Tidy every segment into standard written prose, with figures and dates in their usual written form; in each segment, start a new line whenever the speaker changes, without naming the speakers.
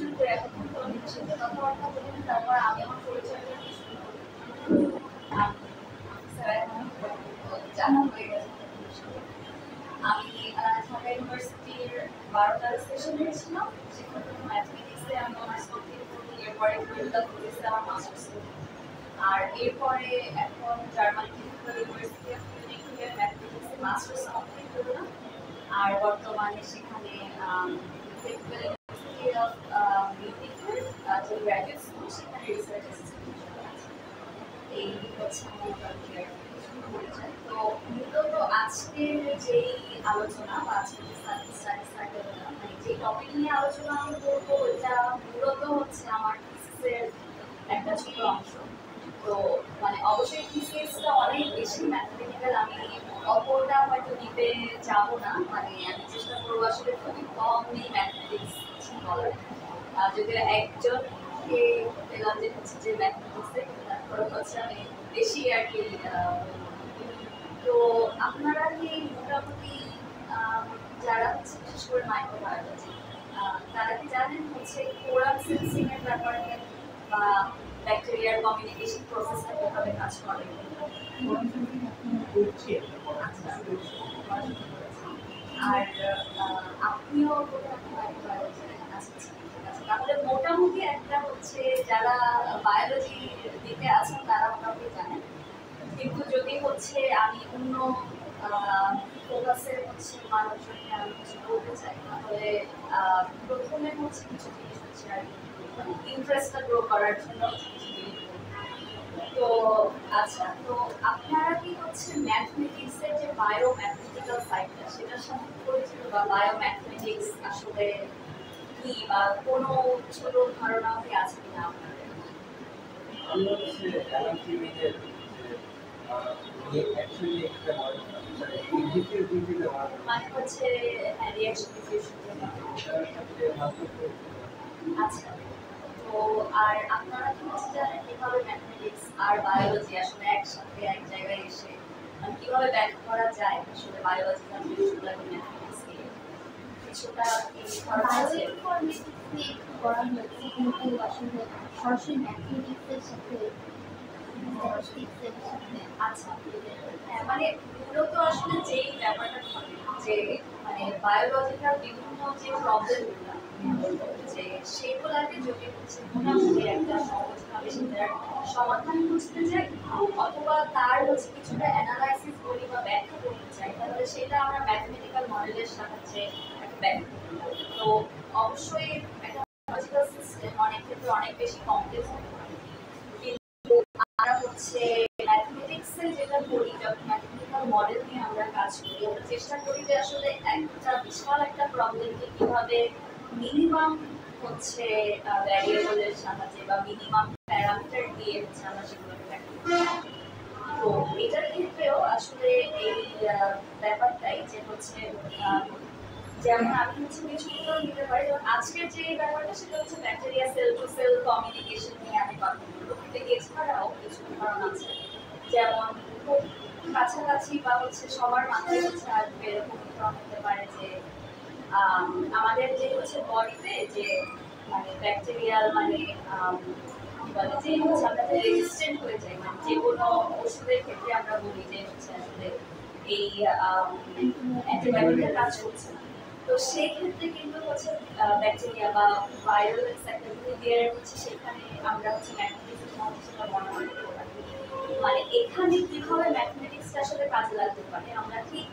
শুরু করে এখন অনেকের সাথে কথাবার্তা বলি, তারপর আমি আমার পরিচয়টা দিয়ে শুরু করি। জানা হয়ে গেছে। আমি ঢাকা ইউনিভার্সিটির 12টার সেশনে ছিলাম, সেখানে ম্যাথমেটিক্সে আমি অনার্স কমপ্লিট করি, এরপরে টুয়েলভটা করেছি আমার মাস্টার্স করি। আর এরপরে এখন জার্মানি ইউনিভার্সিটি অফ মিউনিখে ম্যাথমেটিক্সে মাস্টার্স কমপ্লিট করলাম। আর বর্তমানে সেখানে টেকনিক্যাল ইউনিভার্সিটি অফ মিউনিখের যে গ্র্যাজুয়েট স্কুল সেখানে রিসার্চ অ্যাসিস্ট্যান্ট আছে। এই হচ্ছে আমার পরিচয়। তো মূলত আজকের যেই আলোচনা বা আজকের মানে যে টপিক নিয়ে আলোচনা আমি করবো, এটা মূলত হচ্ছে আমার থিসিসের একটা ছোট অংশ। তো মানে অবশ্যই থিসিসটা অনেক বেশি ম্যাথমেটিক্যাল, আমি অপরটা হয়তো নিতে যাবো না, মানে আমি চেষ্টা করবো আসলে খুবই কমই ম্যাথমেটিক্স বলার। যদি একজনকে পেলাম যে হচ্ছে যে ম্যাথমেটিক্সে, তারপরে হচ্ছে আমি বেশি আর কি। তো আপনারা কি মোটামুটি যারা হচ্ছে বিশেষ করে মাইক্রোবায়োলজি, তারা কি জানেন হচ্ছে কোরাল সেন্সিং এর ব্যাপারে বা ব্যাকটেরিয়ার কমিউনিকেশন প্রসেসটা কিভাবে কাজ করে? আর আপনিও তাহলে মোটামুটি একটা হচ্ছে যারা বায়োলজি দিকে আছেন তারা মোটামুটি জানেন, কিন্তু যদি হচ্ছে আমি অন্য ফোকাসের হচ্ছে মানুষজনকে আমি কিছু বলতে চাই, তাহলে প্রথমে হচ্ছে কিছু জিনিস হচ্ছে আর ইন্টারেস্টটা গ্রো করার জন্য তো আচ্ছা, তো আপনারা কি হচ্ছে ম্যাথমেটিক্সের যে বায়োম্যাথমেটিক্যাল সাইডটা সেটার সাথে পরিচিত, বা বায়োম্যাথমেটিক্স আসলে কি, বা কোনো ছোট ধারণা কি আছে কিনা আপনাদের? মানে হচ্ছে রিঅ্যাকশন ডিফিউশন। আচ্ছা, তো আর আপনারা কি হচ্ছে জানেন কিভাবে ম্যাথমেটিক্স আর বায়োলজি আসলে একসাথে এক জায়গায় এসে কিভাবে ব্যাখ্যা করা যায় আসলে বায়োলজিক্যাল জিনিসগুলো এবং ম্যাথমেটিক্সকে কিছুটা কি ধারণা আছে?
করা হয়েছে, কিন্তু আসলে সরাসরি ম্যাথমেটিক্সের সাথে
আচ্ছা, হ্যাঁ, মানে মূলত আসলে যেই ব্যাপারটা থাকে যে মানে বায়োলজিক্যাল বিভিন্ন যে প্রবলেমগুলো, যে সেগুলাকে যদি হচ্ছে মোটামুটি একটা সহজভাবে সেটার সমাধান খুঁজতে চাই, অথবা তার হচ্ছে কিছুটা অ্যানালাইসিস করি বা ব্যাখ্যা করতে চাই, তাহলে সেটা আমরা ম্যাথমেটিক্যাল মডেলের সাহায্যে একটা ব্যাখ্যা করি। তো অবশ্যই একটা বায়োলজিক্যাল সিস্টেম অনেক ক্ষেত্রে অনেক বেশি কমপ্লেক্স হতে পারে, কিন্তু আমরা হচ্ছে ম্যাথমেটিক্সে যেটা করি, যখন ম্যাথমেটিক্যাল মডেল নিয়ে আমরা কাজ করি, আমরা চেষ্টা করি যে আসলে একটা বিশাল একটা প্রবলেমকে কিভাবে মিনিমাম হচ্ছে ভ্যারিয়েবলের সাহায্যে বা মিনিমাম প্যারামিটার দিয়ে হচ্ছে আমরা সেগুলোকে ব্যাখ্যা করি। তো এটার ক্ষেত্রেও আসলে এই ব্যাপারটাই যে হচ্ছে যেমন আমি হচ্ছে কিছু উদাহরণ দিতে পারি, যেমন আজকের যে ব্যাপারটা সেটা হচ্ছে bacteria cell to cell communication নিয়ে আমি কথা বলবো, কিন্তু এছাড়াও কিছু উদাহরণ আছে, যেমন খুব কাছাকাছি বা হচ্ছে সবার মাথায় হচ্ছে আসবে এরকম উদাহরণ হতে পারে যে আমাদের যে হচ্ছে বডিতে যে মানে ব্যাকটেরিয়াল মানে কি বলে যে হচ্ছে আমরা যে রেজিস্ট্যান্ট হয়ে যাই, মানে যে কোনো ওষুধের ক্ষেত্রে আমরা বলি যে হচ্ছে আসলে এই অ্যান্টিবায়োটিকের কাজ করছে না। তো সেই ক্ষেত্রে কিন্তু হচ্ছে ব্যাকটেরিয়া বা ভাইরাল সেক্রেটারি হচ্ছে সেখানে আমরা হচ্ছে ম্যাথমেটিক্সের সাহায্যে সেটা বর্ণনা করতে পারি। মানে এখানে কিভাবে ম্যাথমেটিক্সটা আসলে কাজে লাগতে পারে, আমরা ঠিক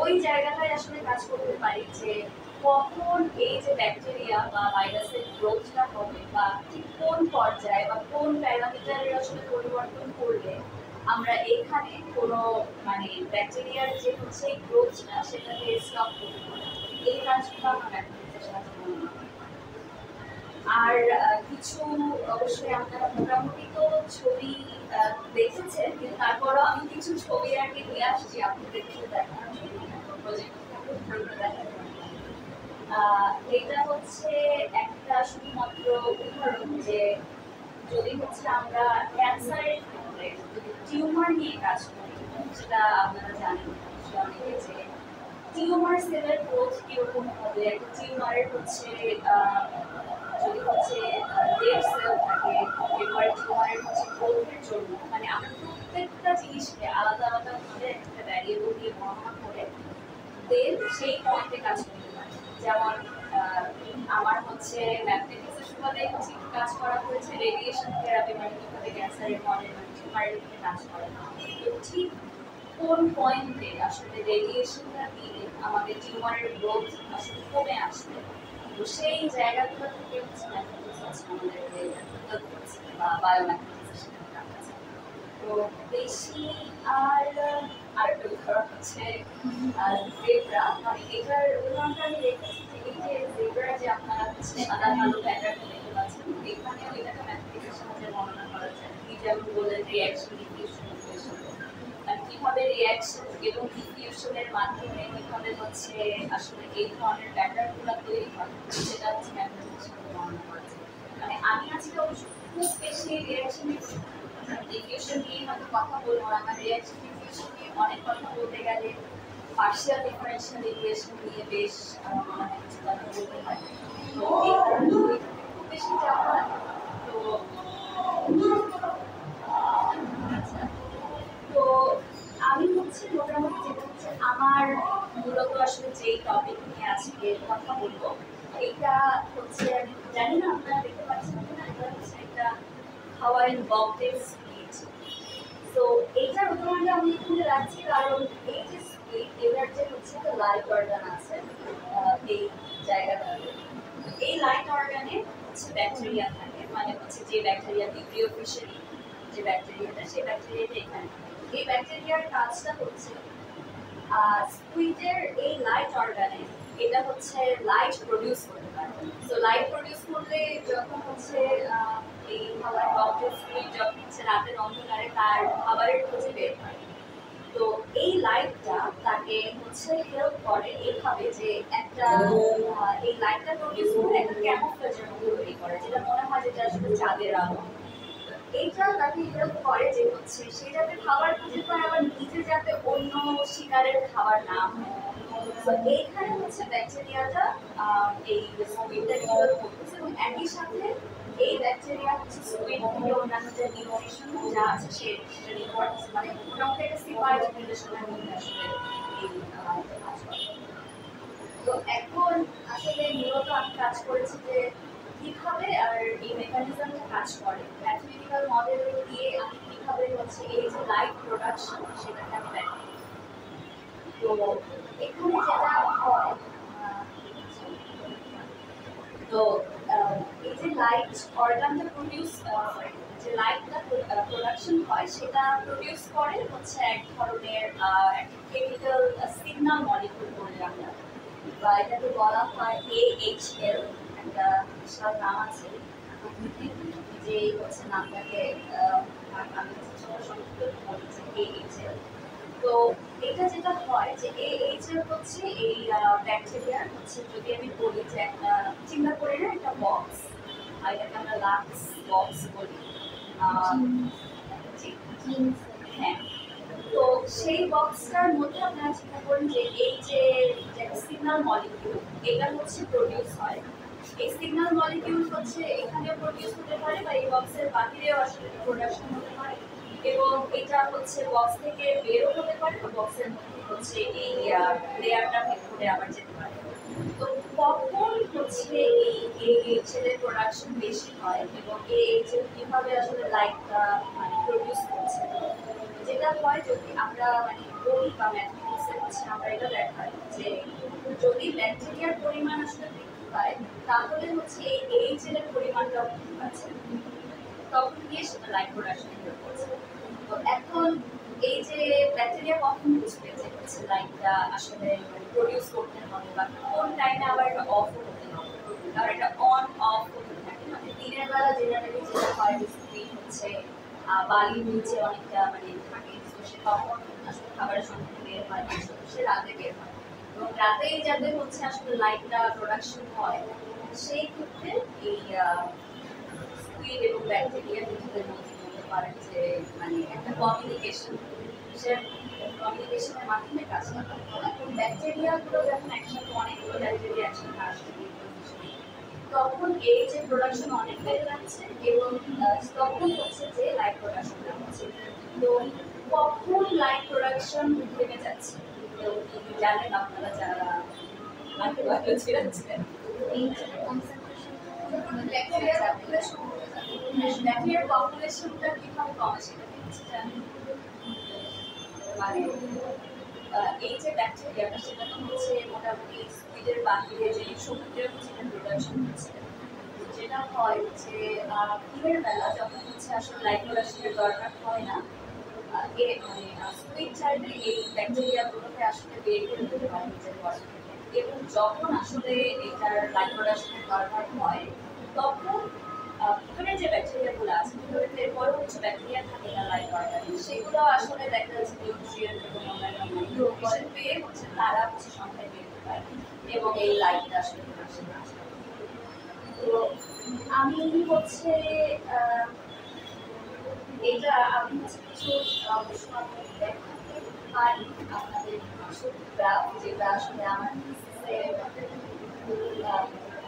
ওই জায়গাটায় আসলে কাজ করতে পারি যে কখন এই যে ব্যাকটেরিয়া বা ভাইরাসের গ্রোথটা হবে, বা ঠিক কোন পর্যায়ে বা কোন প্যারামিটারের আসলে পরিবর্তন করলে আমরা এখানে কোনো মানে ব্যাকটেরিয়ার যে হচ্ছে গ্রোথটা সেটাকে স্টপ করতে পারি। এই কাজগুলো আমরা ম্যাথমেটিক্সের সাহায্যে করতে পারি। আর কিছু অবশ্যই আপনারা মোটামুটি তো ছবি দেখেছেন, কিন্তু তারপরও আমি কিছু ছবি আর কি নিয়ে আসছি আপনাদের কিছু দেখানোর জন্য প্রজেক্ট। এটা হচ্ছে একটা শুধুমাত্র উদাহরণ যে যদি হচ্ছে আমরা ক্যান্সারের ক্ষেত্রে যদি টিউমার নিয়ে কাজ করি, সেটা আপনারা জানেন অনেকে যে টিউমার সেলের গ্রোথ কিরকম হবে, একটা টিউমারের হচ্ছে যদি হচ্ছে ডেড সেল থাকে, এরপরে টিউমারের হচ্ছে গ্রোথের জন্য মানে আমরা প্রত্যেকটা জিনিসকে আলাদা আলাদা ভাবে একটা ভ্যারিয়েবল দিয়ে গণনা করে দেন সেই পয়েন্টে কাজ করতে পারি। যেমন আমার হচ্ছে ম্যাথমেটিক্সের সুবাদে হচ্ছে কাজ করা হয়েছে রেডিয়েশন থেরাপি মানে কিভাবে ক্যান্সারের মডেল মানে টিউমারের দিকে কাজ করে। তো ঠিক কোন পয়েন্টে আসলে রেডিয়েশনটা দিলে আমাদের টিউমারের গ্রোথ আসলে কমে আসবে, তো সেই জায়গাগুলো থেকে হচ্ছে ম্যাথমেটিক্স হচ্ছে আমাদেরকে হেল্প করছে বা বায়োম্যাথমেটিক্স সেখানে কাজ আছে। তো বেশি আর আরেকটা উদাহরণ হচ্ছে জেব্রা, মানে এটার উদাহরণটা আমি দেখেছি যে এই যে জেব্রা যে আপনারা হচ্ছে সাদা কালো প্যাটার্নটা দেখতে পাচ্ছেন, এখানেও এটাকে ম্যাথমেটিক্সের সাহায্যে গণনা করা যায়। এই যেমন বললেন রিঅ্যাকশন ডিফিউশন ইকুয়েশন, কিভাবে রিঅ্যাকশন এবং ডিফিউশনের মাধ্যমে কিভাবে হচ্ছে আসলে এই ধরনের প্যাটার্নগুলো তৈরি হয় সেটা হচ্ছে ম্যাথমেটিক্সের সাথে গণনা করা যায়। মানে আমি আজকে অবশ্য খুব বেশি রিঅ্যাকশন ডিফিউশন নিয়ে হয়তো কথা বলবো না, কারণ রিঅ্যাকশন ডিফিউশন নিয়ে অনেক কথা বলতে গেলে পার্শিয়াল ডিফারেনশিয়াল ইকুয়েশন নিয়ে বেশ মানে কিছু কথা বলতে হয়। তো এই কারণে খুব বেশি যাবো না। তো আচ্ছা, তো আমি হচ্ছে মোটামুটি যেটা হচ্ছে আমার মূলত আসলে যেই টপিক নিয়ে আজকে কথা বলবো এটা হচ্ছে, আমি জানি না আপনারা দেখতে পাচ্ছেন কিনা, এটা হচ্ছে একটা হাওয়াইয়ান ববটেল স্প্লিট। তো এইটার উদাহরণটা আমি এখানে রাখছি কারণ এই যে স্প্লিট এটার যে হচ্ছে একটা লাইট অর্গান আছে এই জায়গাটাতে, এই লাইট অর্গানে হচ্ছে ব্যাকটেরিয়া থাকে, মানে হচ্ছে যে ব্যাকটেরিয়া ভিব্রিও ফিশারি যে ব্যাকটেরিয়াটা সেই ব্যাকটেরিয়াটা এখানে থাকে। এই ব্যাকটেরিয়ার কাজটা হচ্ছে স্কুইডের এই লাইট অর্গানে এটা হচ্ছে লাইট প্রডিউস করতে পারে। তো লাইট প্রডিউস করলে যখন হচ্ছে এই খাবার ডক্টর স্কুইড যখন হচ্ছে রাতের অন্ধকারে তার খাবারের খোঁজে বের হয়, তো এই লাইটটা তাকে হচ্ছে হেল্প করে এইভাবে যে একটা এই লাইটটা প্রডিউস করে একটা ক্যামোফ্লেজের মতো তৈরি করে, যেটা মনে হয় যেটা আসলে চাঁদের আলো। এইটা তাকে হেল্প করে যে হচ্ছে সে যাতে খাবার খুঁজে পায় আবার নিজে যাতে অন্য শিকারের খাবার না হয়। তো এইখানে হচ্ছে ব্যাকটেরিয়াটা এই স্কুইডটাকে হেল্প করতেছে এবং একই সাথে এই ব্যাকটেরিয়া হচ্ছে স্কুইড থেকে অন্যান্য যে নিউট্রিশন যা আছে সেটা নিতে পারতেছে, মানে মোটামুটি একটা সিম্বায়োটিক রিলেশনের মধ্যে আসলে এই কাজ করে। তো এখন আসলে মূলত আমি কাজ করেছি যে কিভাবে আর এই মেকানিজমটা কাজ করে, ম্যাথমেটিক্যাল মডেল দিয়ে আমি কিভাবে হচ্ছে এই যে লাইট প্রোডাকশন সেটাকে আমি ব্যাখ্যা করি। তো এখানে যেটা হয় তো এই যে লাইট অর্গানটা প্রডিউস যে লাইটটা প্রোডাকশন হয় সেটা প্রডিউস করে হচ্ছে এক ধরনের একটা কেমিক্যাল সিগন্যাল মলিকিউল বলে আমরা, বা এটাকে বলা হয় AHL, একটা বিশাল নাম আছে যে হচ্ছে নামটাকে আমি ছোট সংক্ষিপ্ত বলছি AHL। তো এটা যেটা হয় যে AHL হচ্ছে এই ব্যাকটেরিয়ার হচ্ছে, যদি আমি বলি যে একটা চিন্তা করি না একটা বক্স, আর এটাকে আমরা লাক্স বক্স বলি, হ্যাঁ। তো সেই বক্সটার মধ্যে আপনারা চিন্তা করেন যে এই যে সিগন্যাল মলিকিউল এটা হচ্ছে প্রডিউস হয়। এই সিগন্যাল মলিকিউল হচ্ছে এখানেও প্রডিউস হতে পারে বা এই বক্সের বাহিরেও আসলে প্রোডাকশন হতে পারে, এবং এটা হচ্ছে বক্স থেকে বেরও হতে পারে বা বক্সের মধ্যে হচ্ছে এই লেয়ারটা ভেদ করে আবার যেতে পারে। তো কখন হচ্ছে এই ছেলের প্রোডাকশন বেশি হয় এবং এই ছেলে কিভাবে আসলে লাইটটা মানে প্রডিউস করছে, যেটা হয় যদি আমরা মানে বলি বা ম্যাথমেটিক্সে হচ্ছে আমরা এটা দেখাই যে যদি ব্যাকটেরিয়ার পরিমাণ আসলে বৃদ্ধি পায় তাহলে হচ্ছে এই ছেলের পরিমাণটা বৃদ্ধি পাচ্ছে, তখন গিয়ে সেটা লাইট প্রোডাকশন করছে। তো এখন এই যে ব্যাকটেরিয়া কখন বুঝবে যে হচ্ছে লাইটটা আসলে প্রডিউস করতে হবে বা কোন টাইমে আবার এটা অফ করতে হবে, কারণ এটা অন অফ করতে থাকে, মানে দিনের বেলা জেনারেলি যেটা হয় স্ক্রিন হচ্ছে বালির নিচে অনেকটা মানে থাকে, তো সে তখন আসলে খাবারের সঙ্গে বের হয়, সে রাতে বের হয়, এবং রাতেই যাদের হচ্ছে আসলে লাইটটা প্রোডাকশন হয় সেই ক্ষেত্রে এই স্কুইড এবং ব্যাকটেরিয়া নিজেদের মধ্যে বলতে পারেন যে মানে একটা কমিউনিকেশন, সে কমিউনিকেশনের মাধ্যমে কাজটা করে। এখন ব্যাকটেরিয়াগুলো যখন একসাথে অনেকগুলো ব্যাকটেরিয়া একসাথে আসছে তখন এই যে প্রোডাকশন অনেক বেড়ে যাচ্ছে এবং তখন হচ্ছে যে লাইট প্রোডাকশনটা হচ্ছে। তো কখন লাইট প্রোডাকশন থেমে যাচ্ছে কেউ কি জানেন আপনারা যারা আগে বায়োলজি আছেন?
এই যে কনসেন্ট্রেশন
ব্যাকটেরিয়ার পপুলেশনটা কিভাবে কমে সেটা কি হচ্ছে জানেন? মানে এই যে ব্যাকটেরিয়াটা সেটা তো হচ্ছে মোটামুটি স্কুইডের বাহিরে যে সমুদ্রের হচ্ছে প্রোডাকশন হচ্ছে, যেটা হয় যে দিনের বেলা যখন হচ্ছে আসলে লাইট প্রোডাকশনের দরকার হয় না, মানে স্কুইড চাইলে এই ব্যাকটেরিয়াগুলোকে আসলে বের করে দিতে পারে নিজের বডি থেকে। এবং যখন আসলে এটার লাইট প্রোডাকশনের দরকার হয় তখন ভিতরে যে ব্যাকটেরিয়াগুলো আছে, ভিতরে এরপরও কিছু ব্যাকটেরিয়া থাকে না লাইট অর্গানে, সেগুলো আসলে দেখা যাচ্ছে নিউট্রিয়েন্ট এবং অন্যান্য নিউট্রিশন পেয়ে হচ্ছে তারা হচ্ছে সংখ্যায় বেরোতে পারে এবং এই লাইটটা আসলে প্রোডাকশন আসে। তো আমি হচ্ছে এটা আমি হচ্ছে কিছু অবশ্যই দেখাতে পারি আপনাদের কিছু গ্রাফ, যেটা আসলে আমার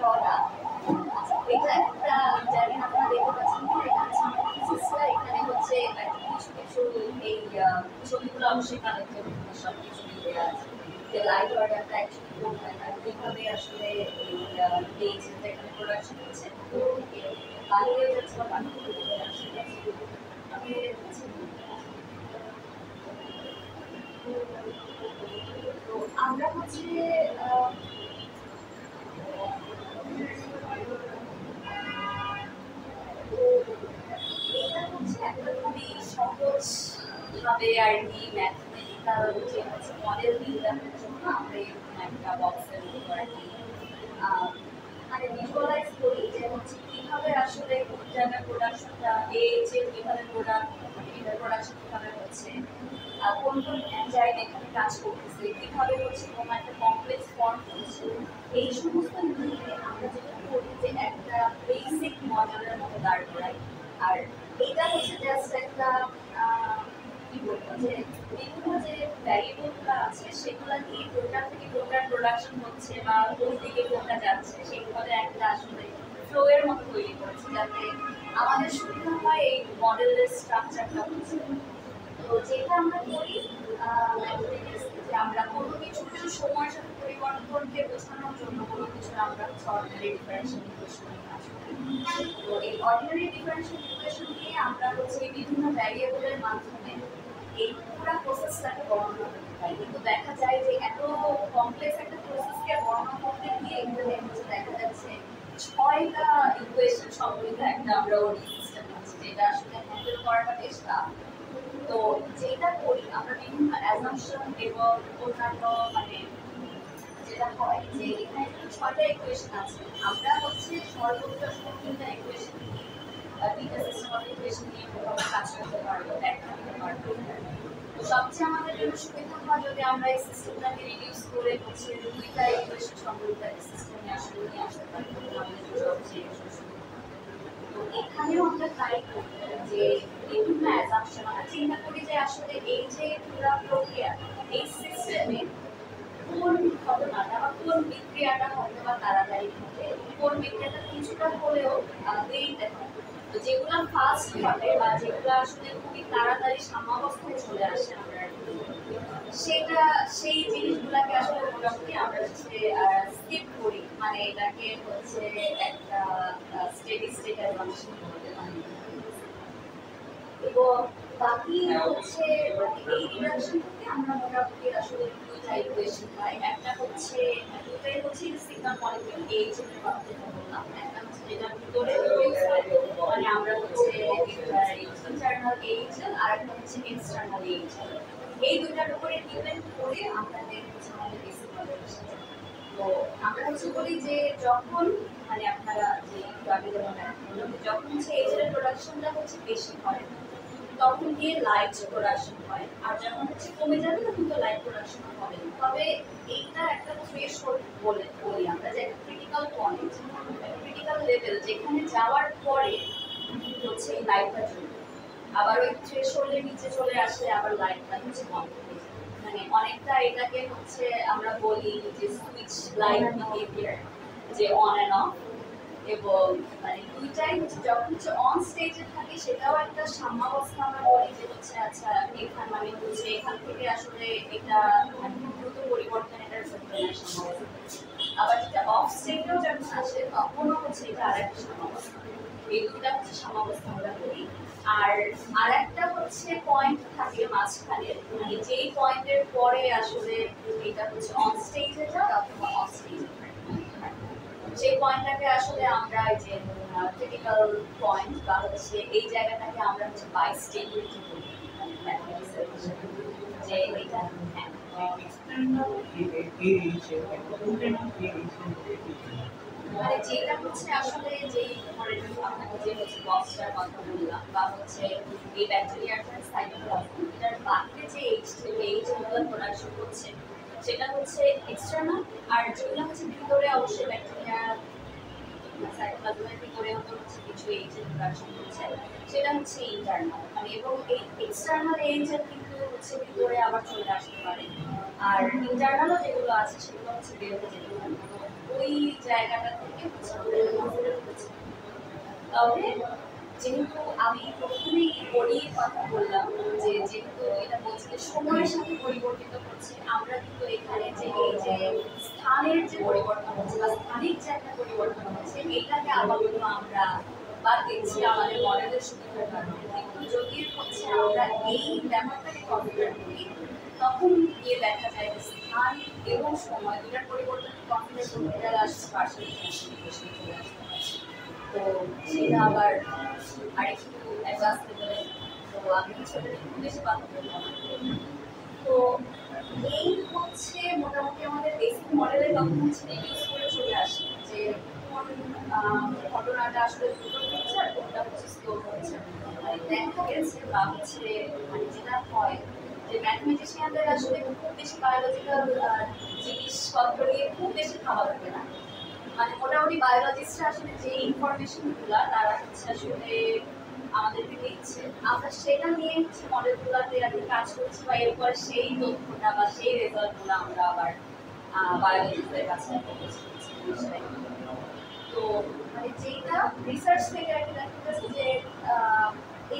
করা। এটা একটা জানি আপনারা দেখতে পাচ্ছেন কি, এটা হচ্ছে আমার থিসিসটা। এখানে হচ্ছে কিছু কিছু এই ছবিগুলো অবশ্যই কানেক্টেড, সব কিছু দেওয়া আছে যে লাইট অর্ডারটা অ্যাকচুয়ালি কোথায় আর কিভাবে আসলে এই যে এখানে প্রোডাকশন হচ্ছে বাহিরে যাচ্ছে বা বাহিরে আসছে। আমি তো আমরা হচ্ছে এটা হচ্ছে একটা খুবই সহজ ভাবে আর কি ম্যাথমেটিক্যাল যে হচ্ছে মডেল নির্ধারণের জন্য আমরা এরকম একটা বক্সের উপর আর কি মানে ভিজুয়ালাইজ করি যে হচ্ছে কিভাবে আসলে কোন জায়গায় প্রোডাকশনটা এই যে কিভাবে প্রোডাক্ট মানে এটার প্রোডাকশন কিভাবে হচ্ছে, কোন কোন এনজাইম এখানে কাজ করতেছে, কিভাবে হচ্ছে কোনো একটা কমপ্লেক্স ফর্ম হচ্ছে, এই সমস্ত নিয়ে আমরা যেটা করি যে একটা বেসিক মডেলের মতো দাঁড় করাই। আর এটা হচ্ছে জাস্ট একটা কি বলবো যে বিভিন্ন যে ভ্যারিয়েবলগুলো আছে সেগুলো নিয়ে কোনটা থেকে কোনটার প্রোডাকশন হচ্ছে বা কোন দিকে কোনটা যাচ্ছে সেইভাবে একটা আসলে ফ্লো এর মতো তৈরি করেছে যাতে আমাদের সুবিধা হয় এই মডেলের স্ট্রাকচারটা হচ্ছে। তো যেটা আমরা করি যে আমরা কোনো কিছু কিছু সময়ের সাথে পরিবর্তনকে বোঝানোর জন্য কোনো কিছু আমরা অর্ডিনারি ডিফারেনশিয়াল ইকুয়েশন নিয়ে কাজ করি। তো এই অর্ডিনারি ডিফারেনশিয়াল ইকুয়েশন নিয়ে আমরা হচ্ছে বিভিন্ন ভ্যারিয়েবলের মাধ্যমে এই পুরো প্রসেসটাকে বর্ণনা করতে পারি। কিন্তু দেখা যায় যে এত কমপ্লেক্স একটা প্রসেসকে বর্ণনা করতে গিয়ে এখানে হচ্ছে দেখা যাচ্ছে 6টা ইকুয়েশন সম্মিলিত একটা আমরা ওডি সিস্টেম আছে, যেটা আসলে হ্যান্ডেল করাটা বেশ টাফ। তো যেটা করি আমরা বিভিন্ন অ্যাজাম্পশন এবং অন্যান্য মানে যেটা হয় যে এখানে 6টা ইকুয়েশন আছে, আমরা হচ্ছে সর্বোচ্চ 3টা ইকুয়েশন নিয়ে 3টা সিস্টেম অফ ইকুয়েশন নিয়ে মোটামুটি কাজ করতে পারবো, ব্যাখ্যা দিতে পারবো। তো সবচেয়ে আমাদের জন্য সুবিধা হয় যদি আমরা এই সিস্টেমটাকে রিডিউস করে হচ্ছে 2টা ইকুয়েশন সম্বলিত একটা সিস্টেমে আসলে নিয়ে আসতে পারি, আমাদের জন্য সবচেয়ে সুবিধা। তো এখানেও আমরা ট্রাই করি যে বিভিন্ন অ্যাজাম্পশন আমরা চিন্তা করি যে আসলে এই যে পুরো প্রক্রিয়া এই সিস্টেমে কোন ঘটনাটা বা কোন বিক্রিয়াটা হয়তো বা তাড়াতাড়ি ঘটে, কোন বিক্রিয়াটা কিছুটা হলেও দেরিতে হয়। তো যেগুলো ফাস্ট ঘটে বা যেগুলো আসলে খুবই তাড়াতাড়ি সাম্যাবস্থায় চলে আসে আমরা সেটা সেই জিনিসগুলোকে আসলে মোটামুটি আমরা হচ্ছে স্কিপ করি, মানে এটাকে হচ্ছে একটা স্টেডি স্টেট অ্যাজাম্পশন বলতে পারি। এবং বাকি হচ্ছে এই রিডাকশন থেকে আমরা মোটামুটি আসলে 2টা ইকুয়েশন পাই। একটা হচ্ছে দুটাই হচ্ছে সিগন্যাল মলিকিউল এইচ এর কথা যেটা বললাম, একটা হচ্ছে যেটা ভিতরে রিডিউস হয় মানে আমরা হচ্ছে ইন্টারনাল এইচ আর একটা হচ্ছে এক্সটার্নাল এইচ। এই দুইটার উপরে ডিপেন্ড করে আমাদের হচ্ছে আমাদের বেসিক মডেল এসেছে। তো আমরা হচ্ছে বলি যে যখন মানে আপনারা যে একটু আগে যেমন বললাম যখন হচ্ছে এইচ এর প্রোডাকশনটা হচ্ছে বেশি হয় তখন গিয়ে লাইট প্রোডাকশন হয়, আর যখন হচ্ছে কমে যাবে তখন তো লাইট প্রোডাকশন হবে না। তবে এইটা একটা থ্রেশহোল্ড বলি আমরা যে একটা ক্রিটিক্যাল পয়েন্ট, ক্রিটিক্যাল লেভেল যেখানে যাওয়ার পরে হচ্ছে এই লাইটটা জ্বলবে, আবার ওই থ্রেশহোল্ডের নিচে চলে আসলে আবার লাইটটা হচ্ছে বন্ধ হয়ে যাবে। মানে অনেকটা এটাকে হচ্ছে আমরা বলি যে সুইচ লাইট বিহেভিয়ার, যে অন অ্যান্ড অফ। এবং মানে দুইটাই হচ্ছে যখন হচ্ছে অন স্টেজে থাকে সেটাও একটা সাম্যাবস্থা আমরা বলি যে হচ্ছে আচ্ছা এখান মানে হচ্ছে এখান থেকে আসলে এটা মানে খুব দ্রুত পরিবর্তন এটার ক্ষেত্রে না সাম্যাবস্থা। আবার যেটা অফ স্টেজেও যখন আসে তখনও হচ্ছে এটা আরেকটা সাম্যাবস্থা। এই দুটা হচ্ছে সাম্যাবস্থা আমরা বলি। আর আরেকটা হচ্ছে পয়েন্ট থাকে মাঝখানে মানে যেই পয়েন্টের পরে আসলে এটা হচ্ছে অন স্টেজে যায় অথবা অফ স্টেজে সেই পয়েন্টটাকে আসলে আমরা এই যে ক্রিটিক্যাল পয়েন্ট বা হচ্ছে এই জায়গাটাকে আমরা হচ্ছে বাই স্টেবিলিটি বলি ম্যাথমেটিক্সের ভাষায় যে এটা হ্যাঁ মানে যেটা হচ্ছে আসলে যেই ধরেন আপনাকে যে হচ্ছে বক্সটার কথা বললাম বা হচ্ছে এই ব্যাকটেরিয়াটার সাইটোপ্লাজম এটার বাকি যে এইচ গুলো প্রোডাকশন করছে সেটা হচ্ছে এক্সটার্নাল আর যেগুলো হচ্ছে ভিতরে অবশ্যই ব্যাকটেরিয়া সাইটোপ্লাজমের ভিতরেও তো হচ্ছে কিছু এইচ এর প্রোডাকশন হচ্ছে সেটা হচ্ছে ইন্টারনাল মানে এবং এই এক্সটার্নাল এইচ এর কিন্তু হচ্ছে ভিতরে আবার চলে আসতে পারে আর ইন্টারনালও যেগুলো আছে সেগুলো হচ্ছে বের হয়ে যেতে পারে ওই জায়গাটা থেকে হচ্ছে তবে যেহেতু আমি প্রথমেই বডির কথা বললাম যে যেহেতু এটা বলছি যে সময়ের সাথে পরিবর্তিত হচ্ছে আমরা কিন্তু এখানে যে এই যে স্থানের যে পরিবর্তন হচ্ছে বা স্থানিক যে একটা পরিবর্তন হচ্ছে এইটাকে আপাতত আমরা বাদ দিচ্ছি আমাদের মডেলের সুবিধার কারণে কিন্তু যদি হচ্ছে আমরা এই ব্যাপারটাকে কনসিডার করি তখন গিয়ে দেখা যায় যে স্থান এবং সময় দুটার পরিবর্তন কনসিডার করতে গেলে আসছে পার্সেন্ট চলে আসতে পারে তো সেটা আবার আরেকটু অ্যাডভান্স লেভেলে তো আমি ছোট একটু বেশি কথা বললাম তো এই হচ্ছে মোটামুটি আমাদের বেসিক মডেলের তখন হচ্ছে রিডিউস করে চলে আসে যে কোন ঘটনাটা আসলে দ্রুত হচ্ছে আর কোনটা হচ্ছে স্লো হচ্ছে মানে দেখা গেছে বা হচ্ছে মানে যেটা হয় যে ম্যাথমেটিশিয়ানদের আসলে খুব বেশি বায়োলজিক্যাল জিনিসপত্র নিয়ে খুব বেশি ভাবা থাকে না মানে মোটামুটি বায়োলজিস্টরা আসলে যে ইনফরমেশনগুলো তারা হচ্ছে আসলে আমাদেরকে দিচ্ছে আমরা সেটা নিয়ে হচ্ছে মডেলগুলোতে আর কি কাজ করছি বা এরপরে সেই তথ্যটা বা সেই রেজাল্টগুলো আমরা আবার বায়োলজিস্টদের কাছে প্রপোজ করছি জিনিসটাই। তো মানে যেটা রিসার্চ থেকে আর কি দেখা গেছে যে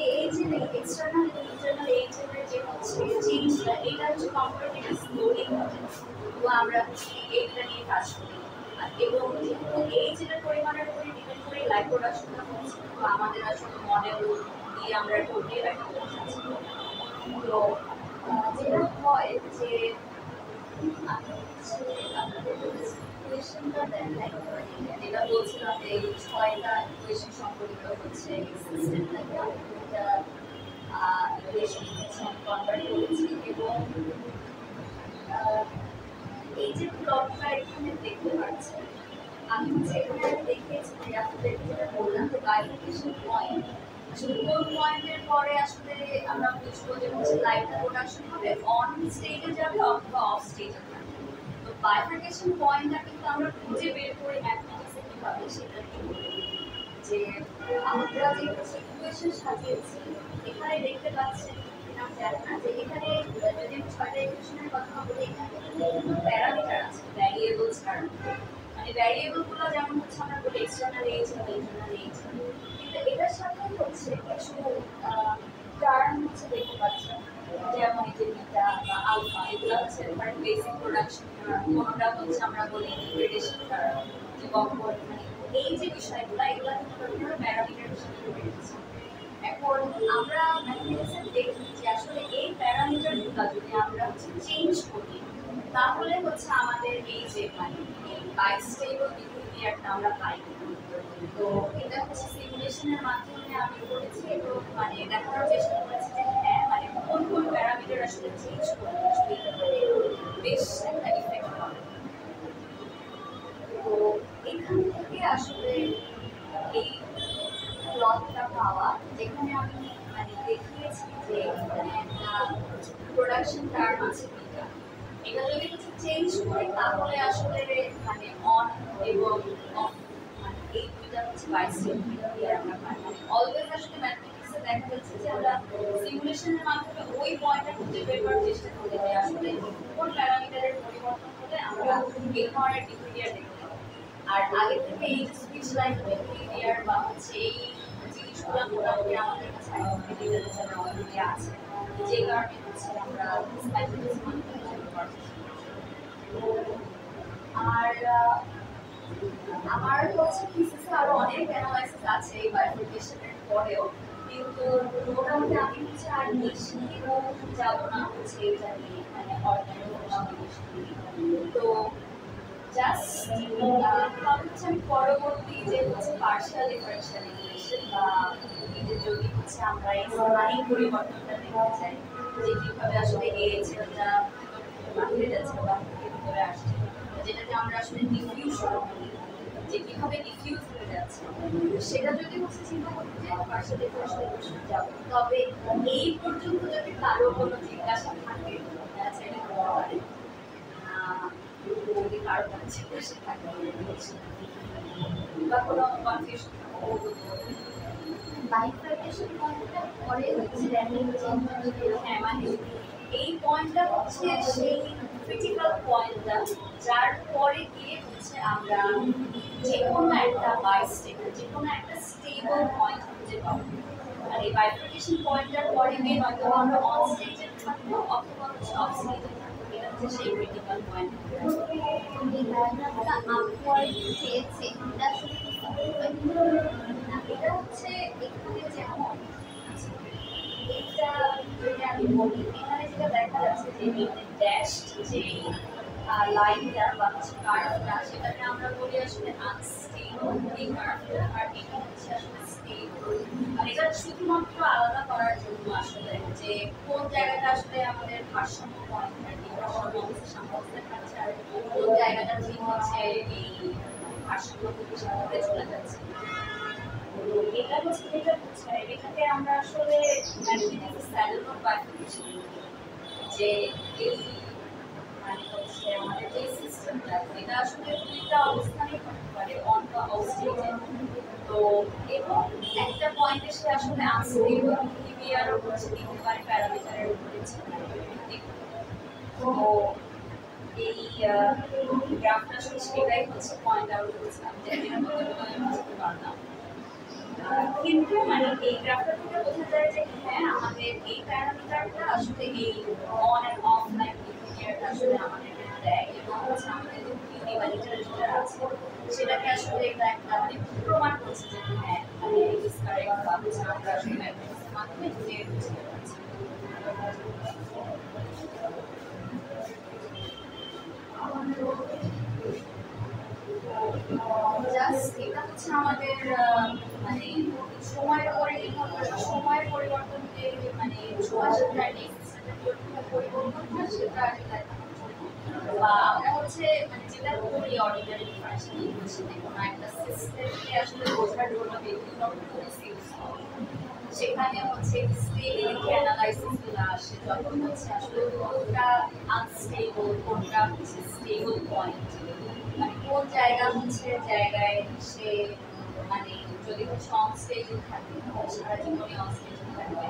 এই যে এক্সটার্নাল এবং ইন্টারনাল এইচ এর যে হচ্ছে চেঞ্জটা এটা হচ্ছে কম্পারেটিভলি স্লোলি ঘটে তো আমরা হচ্ছে এইটা নিয়ে কাজ করি এবং যেহেতু এই যেটা পরিমাণের উপরে ডিপেন্ড করে লাইভ প্রোডাকশনটা হচ্ছে তো আমাদের আসলে মডেল দিয়ে আমরা ঢুকে রাখি তো যেটা হয় যে আমি হচ্ছে আপনাদের ইকুয়েশনটা দেখাই যেটা বলছিলাম যে এই 6টা ইকুয়েশন সম্পর্কিত হচ্ছে সিস্টেমটাকে আমি দুটা ইকুয়েশন হচ্ছে আমি কনভার্ট করেছি এবং এই যে প্লটটা এখানে দেখতে পাচ্ছেন আমি হচ্ছে এখানে দেখিয়েছি যে আপনাদের যেটা বললাম যে বাইফিকেশন পয়েন্ট আসলে কোন পয়েন্টের পরে আসলে আমরা বুঝবো যে হচ্ছে লাইটটা প্রোডাকশন হবে অন স্টেজে যাবে অথবা অফ স্টেজে যাবে তো বাইফিকেশন পয়েন্টটা কিন্তু আমরা খুঁজে বের করি ম্যাথমেটিক্সে কিভাবে সেটা কি যে আমরা যে হচ্ছে ইকুয়েশন সাজিয়েছি এখানে দেখতে পাচ্ছেন যে এখানে যদি 6টা ইকুয়েশনের কথা বলি এখানে কিন্তু প্যারামিটার আছে ভ্যারিয়েবল ছাড়া মানে ভ্যারিয়েবলগুলো যেমন হচ্ছে আমরা বলি এক্সটার্নাল এইচ বা ইন্টারনাল এইচ কিন্তু এটার সাথে হচ্ছে কিছু টার্ম হচ্ছে দেখতে পাচ্ছেন যেমন এই যে বিটা বা আলফা এগুলো হচ্ছে বেসিক প্রোডাকশন কোনোটা হচ্ছে আমরা বলি গ্রেডেশন টার্ম যে কখন মানে এই যে বিষয়গুলো এগুলো কিন্তু আমরা প্যারামিটার হিসেবে ধরে নিচ্ছি এখন আমরা ম্যাথমেটিক্সে দেখি যে আসলে এই প্যারামিটারগুলো যদি আমরা হচ্ছে চেঞ্জ করি তাহলে হচ্ছে আমাদের এই যে মানে এই বাইস্টেবল বিহেভিয়ারটা আমরা পাই তো এটা হচ্ছে সিমুলেশনের মাধ্যমে আমি করেছি এবং মানে দেখানোর চেষ্টা করেছি যে হ্যাঁ মানে কোন কোন প্যারামিটার আসলে চেঞ্জ করলে আসলে এটা মানে বেশ একটা ইফেক্ট হবে তো এখান থেকে আসলে এই প্লটটা পাওয়া যেখানে আমি মানে দেখিয়েছি যে এখানে একটা প্রোডাকশন টার্ম আছে বিটা এটা যদি কিছু চেঞ্জ করি তাহলে আসলে মানে অন এবং অফ মানে এই দুইটা হচ্ছে বাইস্টেবল বিহেভিয়ার আমরা পাই মানে অলওয়েজ আসলে ম্যাথমেটিক্সে দেখা যাচ্ছে যে আমরা সিমুলেশনের মাধ্যমে ওই পয়েন্টটা খুঁজে বের করার চেষ্টা করি যে আসলে কোন প্যারামিটারের পরিবর্তন হলে আমরা এই ধরনের বিহেভিয়ার দেখতে পাবো আর আগে থেকে এই যে স্পিচ লাইক বিহেভিয়ার বা হচ্ছে এই জিনিসগুলো মোটামুটি আমাদের কাছে অলরেডি আছে, যে কারণে হচ্ছে আমরা আর আমার হচ্ছে থিসিসে আরো অনেক অ্যানালাইসিস আছে এই বায়োফিকেশনের পরেও, কিন্তু মোটামুটি আমি হচ্ছে আর বেশিও যাব না হচ্ছে এটা নিয়ে, মানে অর্গানিক। তো জাস্ট হচ্ছে আমি পরবর্তী যে হচ্ছে পার্শিয়াল ডিফারেনশিয়াল ইকুয়েশন বা এই যে যদি হচ্ছে আমরা এই স্থানিক পরিবর্তনটা দেখতে চাই, যে কিভাবে আসলে এই ছেলেটা বাহিরে যাচ্ছে বা ভিতরে আসছে, যেটাকে আমরা আসলে ডিফিউশন বলি, যে কিভাবে ডিফিউজ হয়ে যাচ্ছে, সেটা যদি হচ্ছে চিন্তা করতে চাই পার্শিয়াল ডিফারেনশিয়াল ইকুয়েশন যাব। তবে এই পর্যন্ত যদি কারো কোনো জিজ্ঞাসা থাকে চাইলে করতে পারে, যদি কারো কোনো জিজ্ঞাসা থাকে বা কোনো কনফিউশন
বাইফার্কেশন পয়েন্টটা পরে হচ্ছে
হ্যাঁ, মানে এই পয়েন্টটা হচ্ছে সেই ক্রিটিক্যাল পয়েন্টটা যার পরে গিয়ে হচ্ছে আমরা যে কোনো একটা বাইস্টেবল, যে কোনো একটা স্টেবল পয়েন্ট খুঁজে পাবো। আর এই বাইফার্কেশন পয়েন্টটার পরে গিয়ে হয়তো আমরা অন স্টেজে থাকবো অথবা হচ্ছে অফ স্টেজে থাকবো, এটা হচ্ছে সেই ক্রিটিক্যাল পয়েন্ট।
এই ডায়াগ্রামটা আপওয়ার্ড পেয়েছে, এটা আসলে কি
এটা হচ্ছে এখানে যেমন এটা যদি আমি বলি, এখানে যেটা দেখা যাচ্ছে যে ড্যাশ যে লাইনটা বা হচ্ছে কার্ভটা, সেটাকে আমরা বলি আসলে আনস্টেবল এই কার্ভটা, আর এটা হচ্ছে আসলে স্টেবল। আর এটা শুধুমাত্র আলাদা করার জন্য আসলে যে কোন জায়গাটা আসলে আমাদের ভারসাম্য পয়েন্ট, আর কি ভারসাম্য অবস্থা সাম্যাবস্থা থাকছে, আর কোন জায়গাটা ঠিক হচ্ছে এই ভারসাম্য থেকে সামনে চলে যাচ্ছে। এটা হচ্ছে যেটা বোঝায়, এটাকে আমরা আসলে ম্যাথমেটিক্যাল স্যাডেলর বাইফিকেশন, যে এই মানে হচ্ছে আমাদের যে সিস্টেমটা, এটা আসলে দুইটা অবস্থানেই থাকতে পারে, অন বা অফ স্টেজে। তো এবং একটা পয়েন্টে সে আসলে আনস্টেবল বিহেভিয়ারও হচ্ছে দিতে পারে প্যারামিটারের উপরে। তো এই গ্রাফটা আসলে সেটাই হচ্ছে পয়েন্ট আউট করেছিলাম, যে এর মধ্যে আমি বুঝতে পারলাম। কিন্তু মানে এই গ্রাফটা থেকে বোঝা যায় যে হ্যাঁ, আমাদের এই প্যারামিটারটা আসলে এই অন এন্ড অফ লাইন বিহেভিয়ারটা আসলে আমাদের দেয়, এবং হচ্ছে আমাদের যে ইউনিভার্সাল যেটা আছে সেটাকে আসলে এটা একটা মানে প্রমাণ করছে যে হ্যাঁ, মানে ইজ কারেক্ট, বা হচ্ছে আমরা আসলে ম্যাথমেটিক্সের মাধ্যমে যে বুঝতে পারছি। জাস্ট এটা হচ্ছে আমাদের মানে সময়ের উপরে নির্ভর করে, সময়ের পরিবর্তনকে মানে সময়ের সাথে পরিবর্তন হয় সেটা আর কি দেখানোর জন্য। বা আমরা হচ্ছে মানে যেটা করি অর্ডিনারি ডিফারেনশিয়াল ইকুয়েশনে কোনো একটা সিস্টেমকে আসলে বোঝার জন্য বিভিন্ন টুলস ইউজ করি, সেখানে হচ্ছে স্টেবিলিটি অ্যানালাইসিস গুলো আসে, যখন হচ্ছে আসলে কোনটা আনস্টেবল কোনটা হচ্ছে স্টেবল পয়েন্ট, মানে কোন জায়গা হচ্ছে জায়গায় সে মানে যদি হচ্ছে অন স্টেজে থাকে সারা জীবনে অন স্টেজে থাকবে,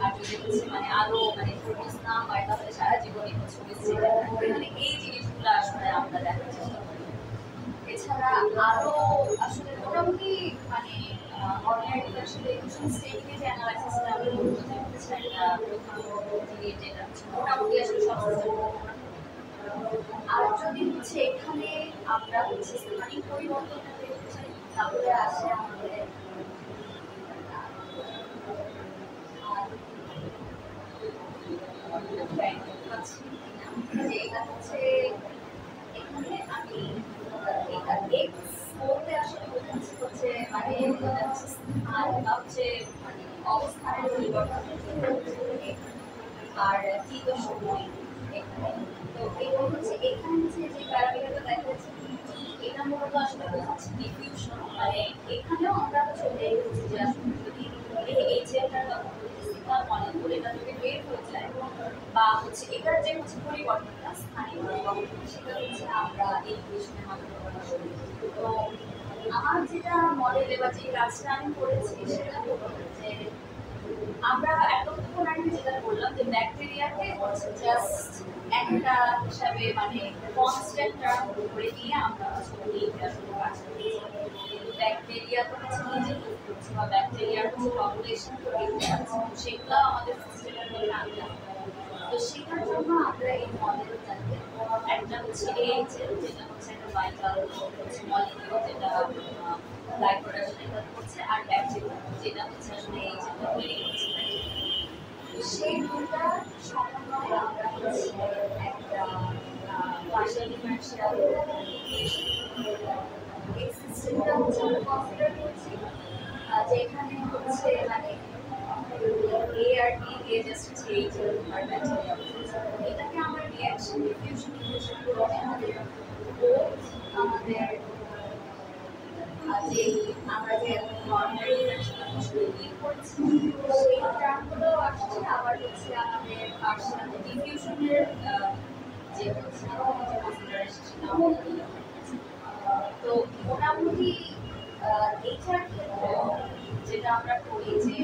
আর যদি হচ্ছে মানে আরো মানে প্রডিউস না হয় তাহলে সারা জীবনই হচ্ছে স্টেজে থাকবে। মানে এই জিনিসগুলো আসলে আমরা দেখার চেষ্টা করি। এছাড়া আরো আসলে মোটামুটি মানে অর্ডিনারি আসলে ইকুয়েশন স্টেটকে যে অ্যানালাইসিসটা আমরা করতে হচ্ছে একটা যেটা হচ্ছে মোটামুটি আসলে সব সিস্টেম। আর যদি হচ্ছে এখানে আমরা হচ্ছে স্থানিক পরিবর্তনটা দেখতে চাই, তাহলে আসে আমাদের যে এটা হচ্ছে এখানে আমি এটা এক্স বলতে আসলে বোঝাচ্ছি হচ্ছে মানে স্থান বা হচ্ছে মানে অবস্থানের পরিবর্তনের জন্য আর টি তো সময় এখানে। তো এটা হচ্ছে এখানে হচ্ছে যে প্যারামিটারটা দেখা যাচ্ছে এটা মূলত আসলে বোঝাচ্ছে ডিফিউশন, মানে এখানেও আমরা চলে এসেছি যে আসলে যদি এই জায়গাটার কথা বলতেছি বা মনে করে এটা যদি বের হয়ে যায় বা হচ্ছে এটার যে হচ্ছে পরিবর্তনটা স্থানীয় পরিবর্তন, সেটা হচ্ছে আমরা এই ইকুয়েশনের মাধ্যমে প্রকাশ করি। তো আমার যেটা মডেলে বা যে কাজটা আমি করেছি সেটা হলো যে আমরা এতক্ষণ আগে যেটা বললাম যে ব্যাকটেরিয়াকে হচ্ছে জাস্ট একটা হিসাবে মানে কনস্ট্যান্ট টার্ম করে নিয়ে আমরা আসলে কাজ করছি, কিন্তু ব্যাকটেরিয়া তো হচ্ছে নিজে তৈরি করছে বা ব্যাকটেরিয়ার হচ্ছে পপুলেশন তো বেড়ে যাচ্ছে, সেগুলো আমাদের সিস্টেমের মধ্যে আনতে হবে। তো সেটার জন্য আমরা এই মডেলটাকে একটা হচ্ছে AHL, যেটা হচ্ছে একটা ভাইটাল মলিকিউল যেটা লাইফ প্রোডাকশনে হেল্প করছে, আর ব্যাকটেরিয়া যেটা হচ্ছে আসলে AHL তৈরি করছে। তো সেই দুটা সমন্বয়ে আমরা হচ্ছে একটা পার্শিয়াল ডিফারেন্সিয়াল এই সিস্টেমটা হচ্ছে আমরা কনসিডার করছি, যেখানে হচ্ছে মানে এ আর ডি এ জাস্ট হচ্ছে এইচএল আর ব্যাকটেরিয়া, এটাকে আমরা রিঅ্যাকশন ডিফিউশন ইকুয়েশন করে আমাদের বোথ আমাদের যে আমরা যে নর্মাল রিঅ্যাকশনটা আসলে ডিল করছি সেই টার্মগুলো আসছে, আবার হচ্ছে আমাদের পার্শিয়াল ডিফিউশনের যে হচ্ছে কনসিডারেশন সেটা আমাদের। তো মোটামুটি এইটার ক্ষেত্রে যেটা আমরা করি যে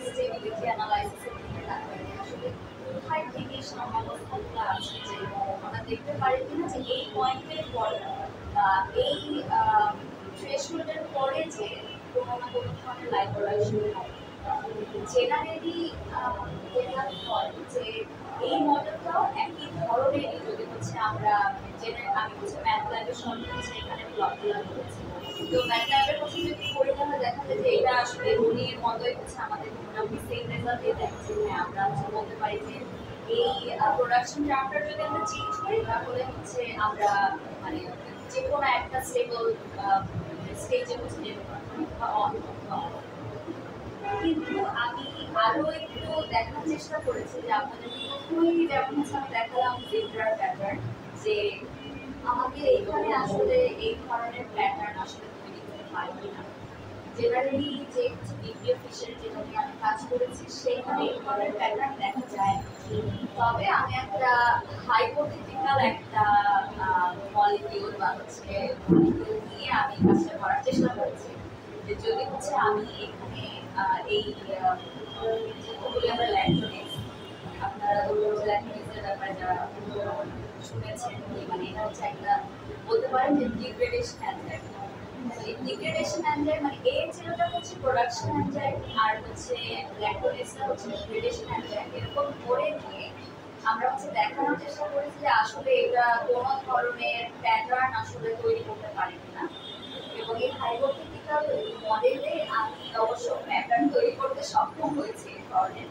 স্টেবিলিটি অ্যানালাইসিসের দিকে তাকালে আসলে কোথায় থেকে এই সমস্যাগুলো আছে, যে আমরা দেখতে পারি কিনা যে এই পয়েন্টের পরে এই থ্রেশহোল্ডের পরে যে কোনো না কোনো ধরনের লাইব্রেশন হয়। জেনারেলি যেটা হয় যে এই মডেলটাও একই ধরনেরই, যদি হচ্ছে আমরা আমি হচ্ছে ম্যাথল্যাবের সঙ্গে হচ্ছে এখানে প্লটগুলো করেছি। তো ম্যাথল্যাবের হচ্ছে যদি করি তাহলে দেখা যায় যে এটা আসলে উনির মতোই হচ্ছে আমাদের মোটামুটি সেম রেজাল্টই দেখছে। হ্যাঁ, আমরা হচ্ছে বলতে পারি যে এই প্রোডাকশন টার্মটা যদি আমরা চেঞ্জ করি তাহলে হচ্ছে আমরা মানে যে কোনো একটা স্টেবল স্টেজে হচ্ছে যেতে পারবো বা অন। কিন্তু আমি আরো একটু দেখার চেষ্টা করেছি যে আপনাদের প্রথমেই যেমন হচ্ছে আমি দেখালাম জিব্রার প্যাটার্ন, যে আমাকে এইখানে আসলে এই ধরনের প্যাটার্ন আসলে তৈরি করতে পারি কিনা। জেনারেলি যে হচ্ছে বিপিও ফিশের যেটা নিয়ে আমি কাজ করেছি সেইখানে এই ধরনের প্যাটার্ন দেখা যায়, তবে আমি একটা হাইপোথেটিক্যাল একটা মলিকিউল বা হচ্ছে মলিকিউল নিয়ে আমি কাজটা করার চেষ্টা করেছি যে যদি হচ্ছে আমি এখানে এই যেগুলো আমরা ল্যাকটোনেস, আপনারা ল্যাকটোনেসের ব্যাপারে যারা শুনেছেন মানে এটা হচ্ছে একটা বলতে পারেন যে ডিগ্রেডেশন এনজাইম। এই ডিগ্রেডেশন এনজাইম মানে AHLটা হচ্ছে প্রোডাকশন এনজাইম আর হচ্ছে ল্যাকটোনেসটা হচ্ছে ডিগ্রেডেশন এনজাইম, এরকম করে দিয়ে আমরা হচ্ছে দেখানোর চেষ্টা করেছি যে আসলে এটা কোনো ধরনের প্যাটার্ন আসলে তৈরি করতে পারে কিনা। এবং এই হাইপোথেটিক্যাল মডেলে আমি অবশ্য প্যাটার্ন তৈরি করতে সক্ষম হয়েছি এই ধরনের।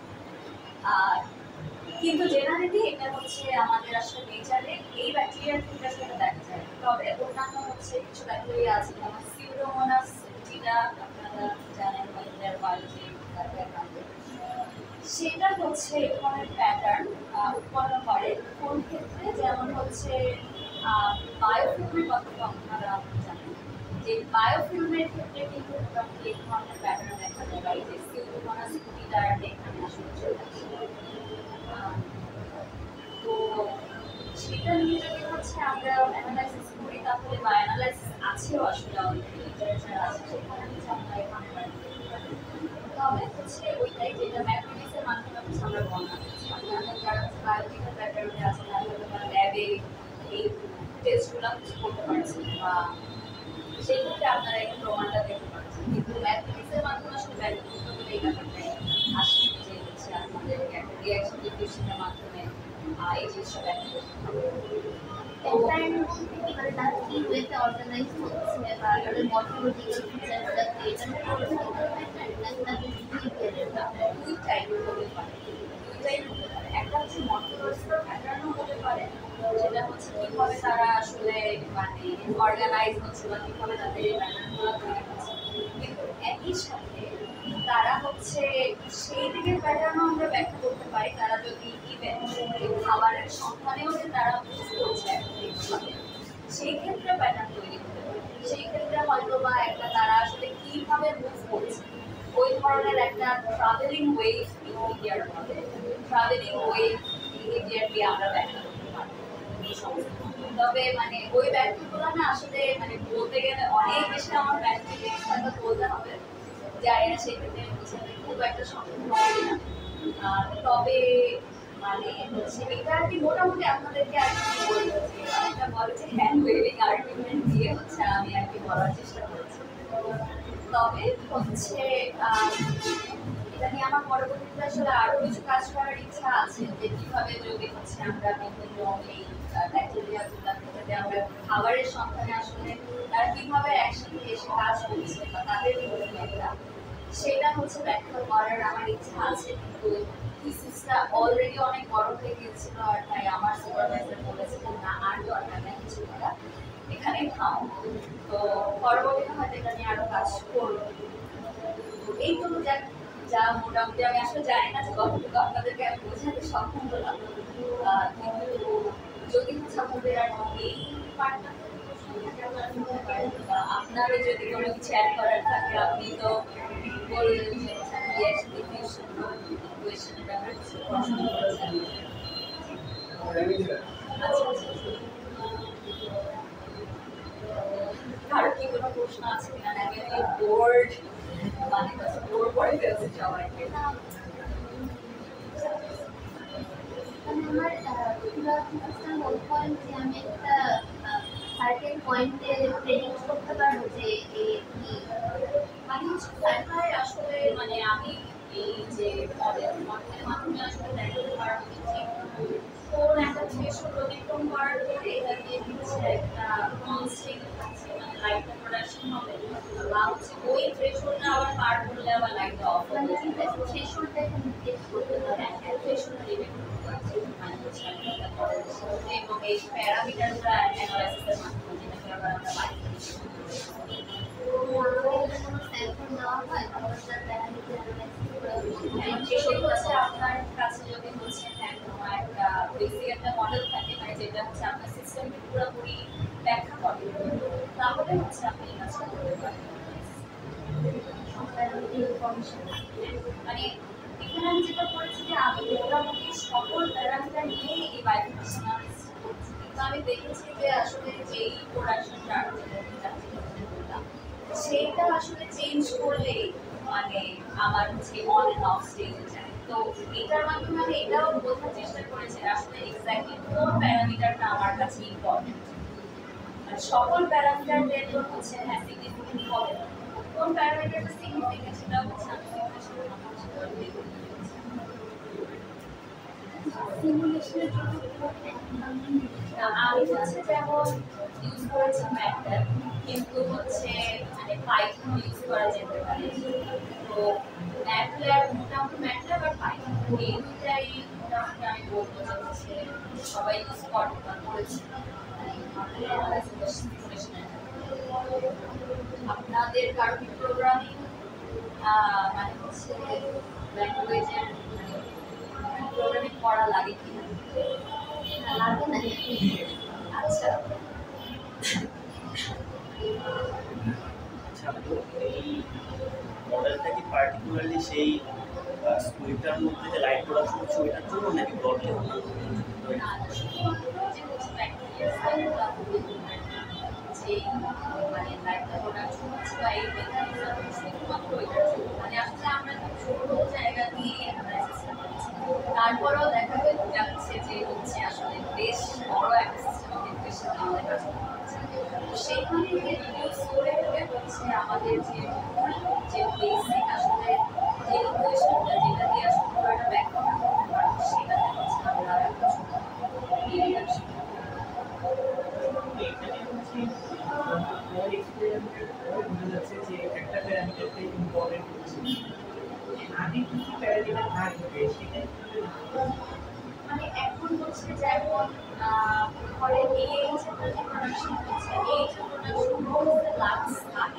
কিন্তু জেনারেলি এটা হচ্ছে আমাদের আসলে নেচারে এই ব্যাকটেরিয়ার ক্ষেত্রে আসলে দেখা যায়, তবে অন্যান্য হচ্ছে কিছু ব্যাকটেরিয়া আছে যেমন সিউডোমোনাস, যেটা আপনারা জানেন মলিকুলার বায়োলজি ব্যাকগ্রাউন্ডে, সেটা হচ্ছে এই ধরনের প্যাটার্ন উৎপন্ন করে কোন ক্ষেত্রে, যেমন হচ্ছে বায়োফিল্মের কথা তো আপনারা জানেন যে বায়োফিল্মের ক্ষেত্রে কিন্তু মোটামুটি এই ধরনের প্যাটার্ন দেখা যায়, বা এই যে সিউডোমোনাস যেটা এখানে আসলে চলে আসে। তো সেটা নিয়ে যদি হচ্ছে আমরা অ্যানালাইসিস করি তাহলে বা অ্যানালাইসিস আছেও আসলে অলরেডি লিটারেচার আছে, সেখানে হচ্ছে আমরা এখানে তবে হচ্ছে ওইটাই যেটা ম্যাথমেটিক্সের মাধ্যমে হচ্ছে আমরা বর্ণনা করছি। আপনারা যারা হচ্ছে বায়োলজিক্যাল ব্যাকগ্রাউন্ডে আছেন তারা হয়তো বা ল্যাবে এই টেস্টগুলো হচ্ছে করতে পারছেন বা সেই ক্ষেত্রে আপনারা এই প্রমাণটা দেখতে পাচ্ছেন, কিন্তু ম্যাথমেটিক্সের মাধ্যমে আসলে ব্যাখ্যা করতে হলে এই ব্যাপারটাই আসে যে হচ্ছে আমাদের একটা রিঅ্যাকশন ডিফিউশনের মাধ্যমে এই জিনিসটা ব্যাখ্যা করতে হবে।
মানে তারা কি ওয়েতে অর্গানাইজ হচ্ছে বা তাদের মর্ফোলজিক্যাল ফিচারসটা কি, এটা মর্ফোলজিক্যাল প্যাটার্ন নাকি বিহেভিয়ারের ব্যাপার?
দুইটাই হতে পারে, দুইটাই হতে পারে। একটা হচ্ছে মর্ফোলজিক্যাল প্যাটার্নও হতে পারে, যেটা হচ্ছে কিভাবে তারা আসলে মানে অর্গানাইজ হচ্ছে বা কিভাবে তাদের এই প্যাটার্নগুলো তৈরি হচ্ছে, কিন্তু একই সাথে তারা হচ্ছে সেই দিকের প্যাটার্নও আমরা ব্যাখ্যা করতে পারি। তারা যদি ইভেন খাবারের সন্ধানেও যে তারা মুভ করছে একইভাবে, সেই ক্ষেত্রে প্যাটার্ন তৈরি হতে পারে। সেই ক্ষেত্রে হয়তো বা একটা তারা আসলে কিভাবে মুভ করছে ওই ধরনের একটা ট্রাভেলিং ওয়েভ বিহেভিয়ার হবে, ট্রাভেলিং ওয়েভ বিহেভিয়ার দিয়ে আমরা ব্যাখ্যা করতে পারি এই সমস্ত। তবে মানে ওই ব্যাখ্যাগুলো না আসলে মানে বলতে গেলে অনেক বেশি আমার ম্যাথমেটিক্স হয়তো বলতে হবে, জানি না সেক্ষেত্রে বুঝাতে খুব একটা সম্ভব হবে না। তবে মানে হচ্ছে এটা আর কি মোটামুটি আপনাদেরকে আর কি বলবো যে এটা বলে যে হ্যান্ড ওয়েভিং আর্গুমেন্ট দিয়ে হচ্ছে আমি আর কি বলার চেষ্টা করেছি। তবে হচ্ছে এটা নিয়ে আমার পরবর্তীতে আসলে আরো কিছু কাজ করার ইচ্ছা আছে যে কিভাবে যদি হচ্ছে আমরা বিভিন্ন এই ব্যাকটেরিয়া গুলা থেকে আমরা খাবারের সন্ধানে আসলে তারা কিভাবে একসাথে এসে কাজ করছে বা তাদের ভূমিকা সেটা হচ্ছে ব্যাখ্যা করার আমার ইচ্ছা আছে। কিন্তু থিসিসটা অলরেডি অনেক বড় হয়ে গিয়েছিল আর তাই আমার সুপারভাইজার বলেছে যে না আর দরকার নেই কিছু করা, এখানে খাও। তো পরবর্তীতে হয়তো এটা নিয়ে আরো কাজ করবো। এই তো যা মোটামুটি আমি আসলে জানি না যে কতটুকু আপনাদেরকে আমি বোঝাতে সক্ষম হলাম, কিন্তু যদি হচ্ছে আপনাদের আর এই পার্টটা আপনারও যদি কোনো কিছু অ্যাড করার থাকে আপনি তো বললেন যে কোয়েশ্চেনের ব্যাপারে কিছু প্রশ্ন করেছেন। কারো কি কোনো প্রশ্ন আছে কিনা নাকি আমি বোর্ড মানে বোর্ড করে ফেলছি সবাইকে?
আমার মনে করেন যে আমি একটা সার্টেন পয়েন্টে প্রেডিক্ট করতে পারবো যে
মানে হচ্ছে সরকার আসলে মানে আমি এই যে মডেলের মাধ্যমে আসলে দেখাতে পারবো যে কোন একটা থ্রেশহোল্ড অতিক্রম করার পরে এটা দিয়ে হচ্ছে একটা কনস্ট্যান্ট থাকছে মানে লাইটটা প্রোডাকশন হবে বা হচ্ছে ওই থ্রেশহোল্ডটা আবার পার করলে আবার লাইটটা অফ হবে।
থ্রেশহোল্ডটা এখানে ডিটেক্ট করতে পারে,
থ্রেশহোল্ড ডিটেক্ট করতে পারছি মানে হচ্ছে একটা মডেল এবং এই প্যারামিটারটা অ্যানালাইসিসের মাধ্যমে যেটাকে আবার আমরা বাইরে আপনার কাছে যদি হচ্ছে একটা বেসিক একটা মডেল থাকে মানে যেটা হচ্ছে আপনার সিস্টেমকে পুরোপুরি ব্যাখ্যা করে তাহলে হচ্ছে আপনি এই কাজটা করতে পারেন। মানে এখানে আমি যেটা করেছি যে আমি মোটামুটি সকল প্যারামিটার নিয়ে এই বায়োফিজিক্স অ্যানালাইসিস করছি, কিন্তু আমি দেখেছি যে আসলে যেই প্রোডাকশন সেইটা আসলে চেঞ্জ করলেই মানে আমার হচ্ছে অন এন্ড অফ স্টেজে যায়। তো এটার মাধ্যমে আমি এটাও বোঝার চেষ্টা করেছি আসলে এক্স্যাক্টলি কোন প্যারামিটারটা আমার কাছে ইম্পর্টেন্ট। মানে সকল প্যারামিটারদের তো হচ্ছে হ্যাঁ সিগনিফিকেন্ট হবে, কোন প্যারামিটারটা সিগনিফিকেন্ট সেটা হচ্ছে আমি
সিমুলেশনের জন্য
আমি হচ্ছে যেমন ইউজ করেছি ম্যাটল্যাব, কিন্তু হচ্ছে মানে পাইথন ইউজ করা যেতে পারে। তো ম্যাটল্যাব মোটামুটি ম্যাটল্যাব আর পাইথন এই দুটাই মোটামুটি আমি বলবো যে হচ্ছে সবাই ইউজ করেছে। আপনাদের কারো কি প্রোগ্রামিং মানে হচ্ছে ল্যাঙ্গুয়েজের মানে প্রোগ্রামিং করা লাগে কিনা?
লাগে না।
আচ্ছা
মডেলটা কি পার্টিকুলারলি সেই স্কুইটার মধ্যে যে লাইট প্রোডাকশন হচ্ছে ওইটার জন্য নাকি ব্রডলি অন্যান্য
মানে লাইটটা প্রোডাকশন হচ্ছে বা এই মেকানিজম শুধুমাত্র ওইটার জন্য মানে আসলে আমরা ছোট জায়গা দিয়ে অ্যানালাইসিস করছি, তারপরেও দেখা যাচ্ছে যে হচ্ছে আসলে বেশ বড় একটা সিস্টেম অফ ইকুয়েশন আমাদের কাজ করতে হচ্ছে। তো সেইখান থেকে ইউজ করে হচ্ছে আমাদের যে যে বেসিক আসলে যে ইকুয়েশনটা যেটা দিয়ে আসলে পুরোটা ব্যাখ্যা করতে পারবো সেটাতে হচ্ছে আমরা একটা ছোট রিডাকশন
বোঝা যাচ্ছে যে একটা প্যারামিটারকে ইম্পর্টেন্ট হচ্ছে আগে কি কি প্যারামিটার থাকবে সেটা
মানে এখন হচ্ছে যেমন ধরে এই হচ্ছে প্রোডাকশন হচ্ছে এই যে প্রোডাকশন হচ্ছে লাক্স আই।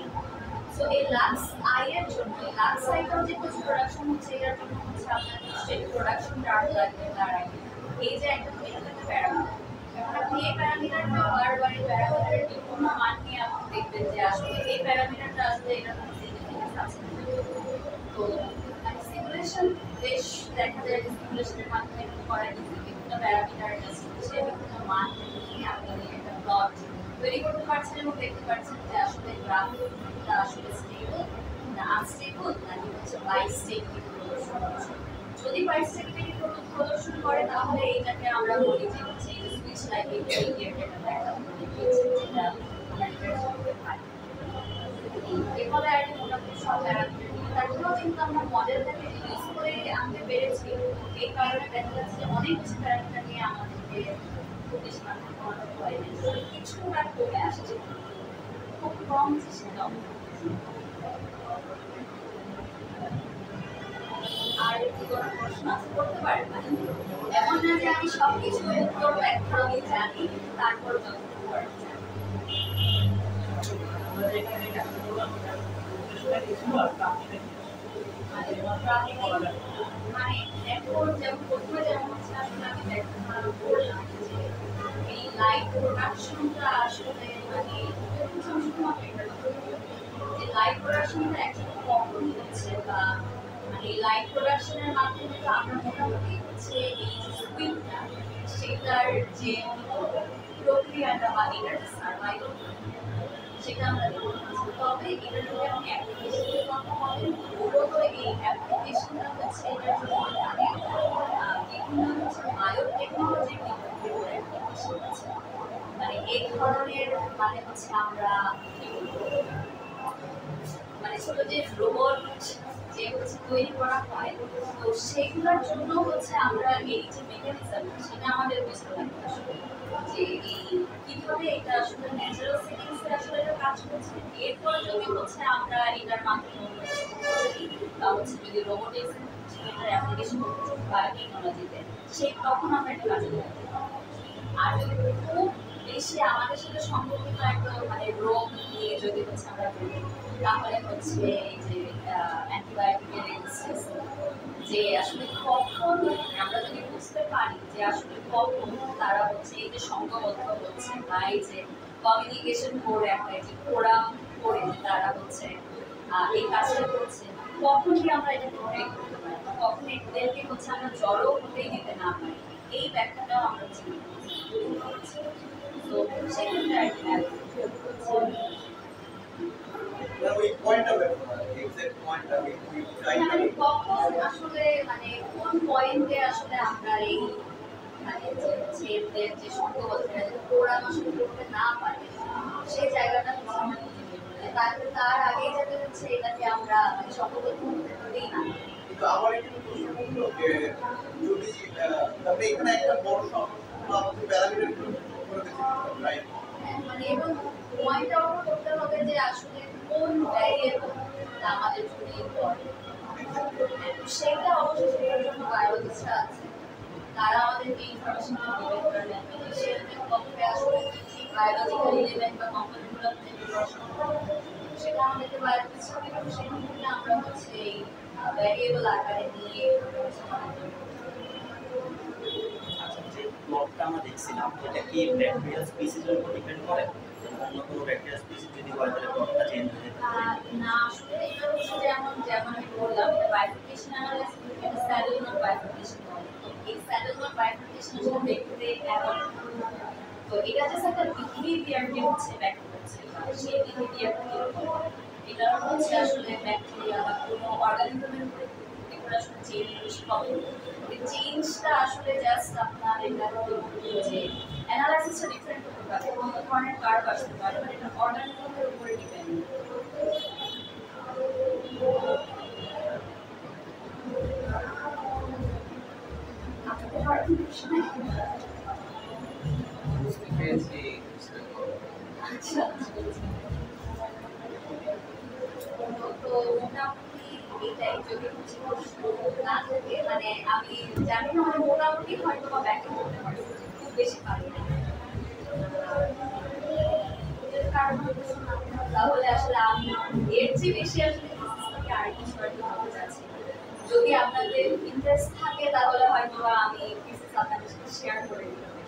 সো এই লাক্স আই এর জন্য এই লাক্স আইটাও যে কিছু প্রোডাকশন হচ্ছে এটার জন্য হচ্ছে আপনার স্টেট প্রোডাকশন টার্ম লাগবে তার আগে এই যে একটা প্যারামিটার। এখন আপনি এই প্যারামিটারটা বারবার এই প্যারামিটারের বিভিন্ন মান নিয়ে আপনি দেখবেন যে আসলে এই প্যারামিটারটা আসলে এটা কোনো সিগনিফিকেন্স আছে। তো সিমুলেশন বেশ দেখা যায় যে সিমুলেশনের মাধ্যমে করা যায় বিভিন্ন প্যারামিটার হচ্ছে বিভিন্ন মান নিয়ে আপনি একটা প্লট তৈরি করতে পারছেন এবং দেখতে পাচ্ছেন যে আসলে গ্রাফটা আসলে স্টেবল আনস্টেবল নাকি হচ্ছে বাইস্টেবল প্রদর্শন করছে। যদি বাইস্টেবল প্রদর্শন করে তাহলে এটাকে আমরা বলি যে হচ্ছে সুইচ লাইক ইন্ডিকেটর দেখা যেটা আমরা এটার সঙ্গে পাই। এভাবে আর কি মোটামুটি সব প্যারামিটার তারপরেও কিন্তু আমরা মডেলটাকে রিডিউস করে আনতে পেরেছি। এই কারণে দেখা যাচ্ছে যে অনেক বেশি প্যারামিটার নিয়ে আমাদেরকে খুব বেশি মাথা ঘামাতে হয়নি, কিছুটা কমে আসছে, খুব কম সেটাও। আর কি কোনো প্রশ্ন আছে করতে পারেন? এমন না যে আমি সব কিছু উত্তর ব্যাখ্যা আমি জানি তারপর যতটুকু পারি জানি।
আমরা যেখানে দেখতে বললাম উদ্দেশ্যটা কি ছিল আর প্রাপ্তিটা কি
মানে এখন যেমন প্রথমে যেমন হচ্ছে আসলে আমি ব্যাখ্যা করলাম যে এই লাইট প্রোডাকশনটা আসলে মানে শুধুমাত্র যে লাইট প্রোডাকশনটা অ্যাকচুয়ালি কখন হচ্ছে বা মানে এই লাইট প্রোডাকশনের মাধ্যমে তো আমরা মোটামুটি হচ্ছে এই যে স্কুইনটা সেটার যে প্রক্রিয়াটা বা এটার যে সার্ভাইভাল সেটা আমরা দেখতে পাচ্ছি। তবে এটা যদি আপনি অ্যাপ্লিকেশনের কথা বলেন মূলত এই অ্যাপ্লিকেশনটা হচ্ছে এটার জন্য অনেক বিভিন্ন হচ্ছে বায়োটেকনোলজির ভিত্তিতে করে অ্যাপ্লিকেশন আছে। মানে এই ধরনের মানে হচ্ছে আমরা কি বলবো মানে ছোট যে রোবট যে হচ্ছে তৈরি করা হয় তো সেগুলোর জন্য হচ্ছে আমরা এই যে মেকানিজম সেটা আমাদের বুঝতে লাগবে আসলে যে এই কিভাবে এটা আসলে ন্যাচারাল সেটিংসে আসলে এটা কাজ করছে। এরপর যদি হচ্ছে আমরা এটার মাধ্যমে বা হচ্ছে যদি রোবোটিক্স এটার অ্যাপ্লিকেশন বা টেকনোলজিতে সেই তখন আমরা এটা কাজে লাগাতে পারবো। আর যদি খুব বেশি আমাদের সাথে সম্পর্কিত একটা মানে রোগ নিয়ে যদি হচ্ছে আমরা বলি তাহলে হচ্ছে এই যে অ্যান্টিবায়োটিকের রেজিস্ট্যান্স যে আসলে কখন আমরা যদি বুঝতে পারি যে আসলে কখন তারা হচ্ছে এই যে সংঘবদ্ধ হচ্ছে বা এই যে কমিউনিকেশন করে একটা যে ফোরাম করে যে তারা হচ্ছে এই কাজটা করছে কখনই আমরা এটাকে ব্রেক করতে পারি বা কখন এদেরকে হচ্ছে আমরা জড়ো হতেই দিতে না পারি এই ব্যাখ্যাটাও আমরা চিনি। তো সেক্ষেত্রে আর কি
ওই পয়েন্টটা এক্সাক্ট পয়েন্টটা
মানে কখন আসলে মানে কোন পয়েন্টে আসলে আমরা এই মানে যে এদের যে সংঘবদ্ধরা প্রোগ্রাম আসলে করতে না পারে সেই জায়গাটা হচ্ছে আমরা খুঁজে বের করি। তার আগে যাতে হচ্ছে এটাকে আমরা মানে সংঘবদ্ধ করতে দিই না।
কিন্তু আমার একটু প্রশ্ন হলো যে যদি তাহলে এখানে একটা বড় সমস্যা আমাদের প্যারামিটার করে দিতে রাইট
মানে এবং পয়েন্ট আউট করতে হবে যে আসলে কোন ভ্যারিয়েবল আমাদের জন্য ইম্পর্টেন্ট। সেটা অবশ্যই সেটার জন্য বায়োলজিস্টরা আছে, তারা আমাদেরকে ইনফরমেশনটা দিবে কারণ অ্যাপ্লিকেশনের পক্ষে আসলে বায়োলজিক্যাল এলিমেন্ট বা কম্পোনেন্টগুলো যে সেটা আমাদেরকে বায়োলজিস্টরা দিবে, সেখান থেকে আমরা হচ্ছে এই ভ্যারিয়েবল আকারে নিয়ে
যে প্লটটা আমরা দেখছিলাম এটা কি ব্যাকটেরিয়াল স্পিসিসের উপর ডিপেন্ড করে? অন্য কোনো ব্যাকটেরিয়াল স্পিসিস যদি হয় তাহলে প্লটটা চেঞ্জ হয়ে যেতে পারে?
না আসলে এটা হচ্ছে যেমন আমি বললাম এটা বাইফিকেশন অ্যানালাইসিস, এটা স্যাডেলম্যান বাইফিকেশন বলে। তো এই স্যাডেলম্যান বাইফিকেশনের সাথে দেখতে এমন তো এটা জাস্ট একটা বিহেভিয়ারকে হচ্ছে ব্যাখ্যা করছে সেই বিহেভিয়ারটা কিরকম এটা হচ্ছে আসলে ব্যাকটেরিয়া বা কোনো অর্গানিজমের উপরে এগুলো আসলে চেঞ্জ হবে। এই চেঞ্জটা আসলে জাস্ট আপনার এটা যে অ্যানালাইসিসটা ডিফারেন্ট হতে পারে, কোনো ধরনের কার্ভ আসতে পারে, মানে এটা অর্গানিজমের উপরে ডিপেন্ড। আপনাদের আর কি প্রশ্ন? আচ্ছা তো মোটামুটি এটাই যদি কিছু প্রশ্ন না থাকে মানে আমি জানি না মানে মোটামুটি হয়তো বা ব্যাখ্যা করতে পারি, খুব বেশি পারি না। কারণ তাহলে আসলে আমি এর চেয়ে বেশি আসলে থিসিসটাকে আর কিছু হয়তো বলতে চাচ্ছি না। যদি আপনাদের ইন্টারেস্ট থাকে তাহলে হয়তো আমি থিসিস আপনাদের সাথে শেয়ার করে দিতে পারি।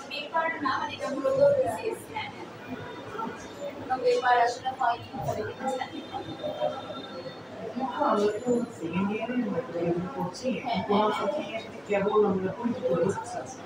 পেপার না মানে এটা মূলত থিসিস, হ্যাঁ পেপার আসলে হয়নি
আমরা তো সেকেন্ড ইয়ারে করছি পড়াশোনার সাথে কেবল আমরা পরিচিত হতে চাচ্ছি